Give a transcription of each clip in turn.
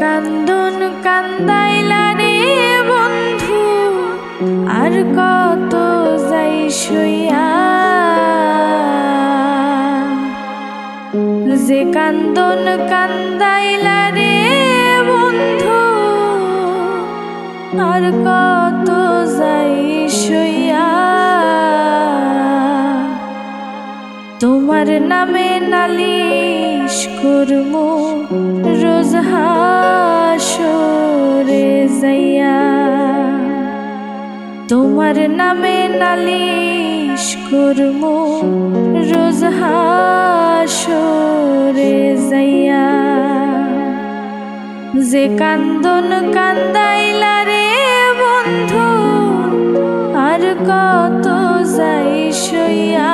কান্দন কান্দাইলা রে বন্ধু, আর কত যাই সইয়া। যে কান্দন কান্দাইলা রে বন্ধু, আর কত যাই সইয়া। তোমার নামে নালিশ করমু রোজ হাসরে যাইয়া। তোমার নামে নালিশ করমু রোজ হাসরে যাইয়া। যে কান্দন কান্দাইলা রে বন্ধু, আর কত যাই সইয়া।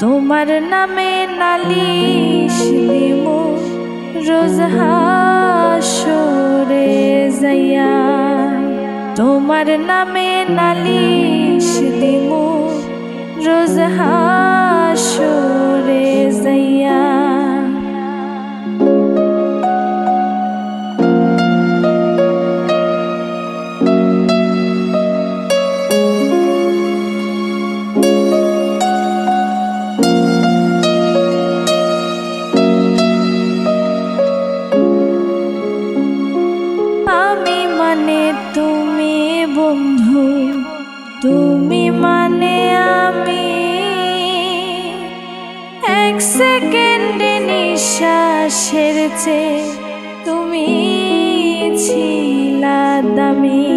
তোমার নামে নালিশ দিমু রোজ হাসরে যাইয়া। তোমার নামে নালিশ দিমু রোজ হাসরে যাইয়া। তুমি বন্ধু, তুমি মানে আমি, এক সেকেন্ডে নিঃশ্বাসের চেয়ে তুমি ছিলা দামি।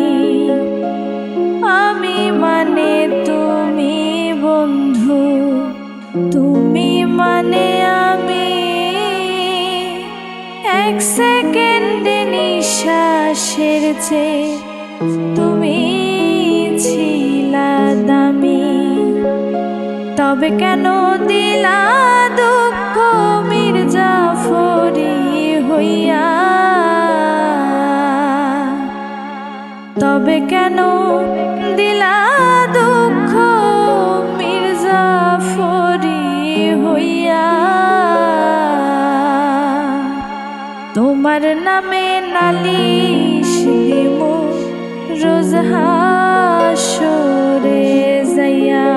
আমি মানে তুমি বন্ধু, তুমি মানে আমি, এক সেকেন্ডে নিঃশ্বাসের চেয়ে তুমি ছিলা দামি। তবে কেন দিলা দুঃখ মির্জাফরি হইয়া। তবে কেন দিলা দুঃখ মির্জাফরি হইয়া। তোমার নামে নালিশ দিমু রোজ হাসরে যাইয়া।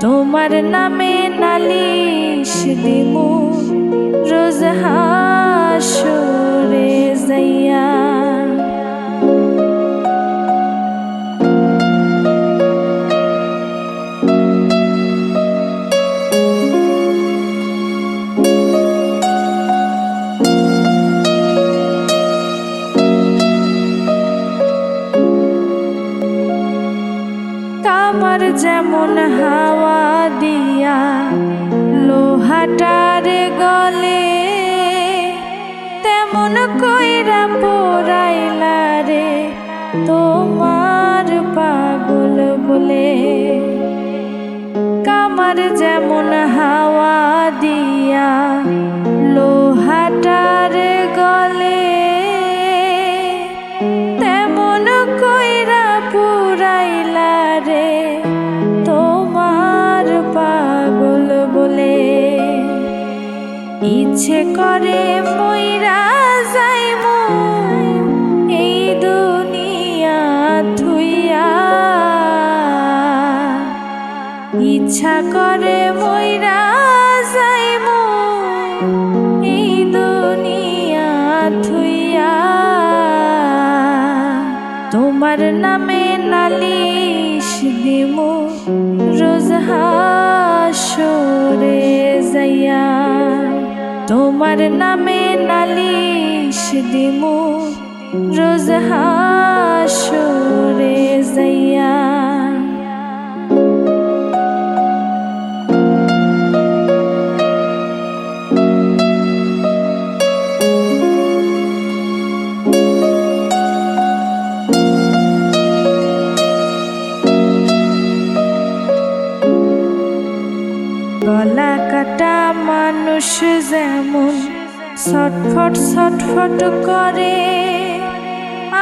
তোমার নামে নালিশ দিমু রোজ হাসরে যাইয়া। আমার যেমন হাওয়া দিয়া লোহাটার গলে, তেমন কইরা পোড়াইলা রে তোমার পাগল বলে। কামার যেমন হাওয়া দিয়া লোহাটার গলে, তেমন কইরা পুরাইলা রে তোমার পাগল বলে। ইচ্ছে করে মইরা যাইমু এই দুনিয়া থুইয়া। ইচ্ছা করে মইরা যাইমু এই দুনিয়া থুইয়া। তোমার নামে নালিশ দিমু রোজ হাসরে যাইয়া। তোমার নামে নালিশ দিমু রোজ হাসরে যাইয়া। গলা কাটা মানুষ যেমন ছটফট ছটফট করে,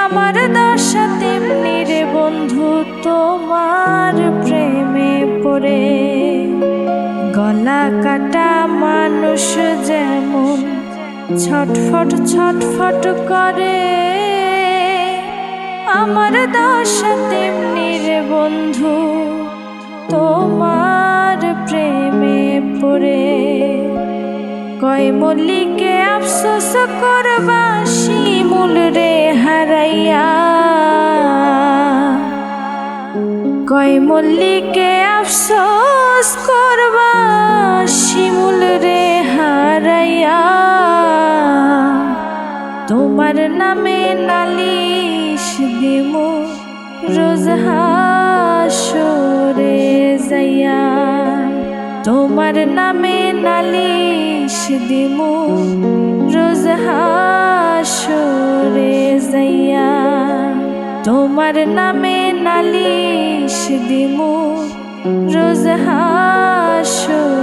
আমার দশা তেমনি রে বন্ধু তোমার প্রেমে পড়ে। গলা কাটা মানুষ যেমন ছটফট ছটফট করে আমার দশা তেমনি রে বন্ধু তোমার প্রেমে পড়ে। কয় মল্লিকে আফসোস করবা শিমুল রে হারাইয়া, কয় মল্লিকে আফসোস করবা শিমুল রে হারাইয়া। তোমার নামে নালিশ দিমু রোজ হাসরে যাইয়া, তোমার নামে নালিশ দিমু রোজ হাসরে যাইয়া, তোমার নামে নালিশ দিমু রোজ হাসরে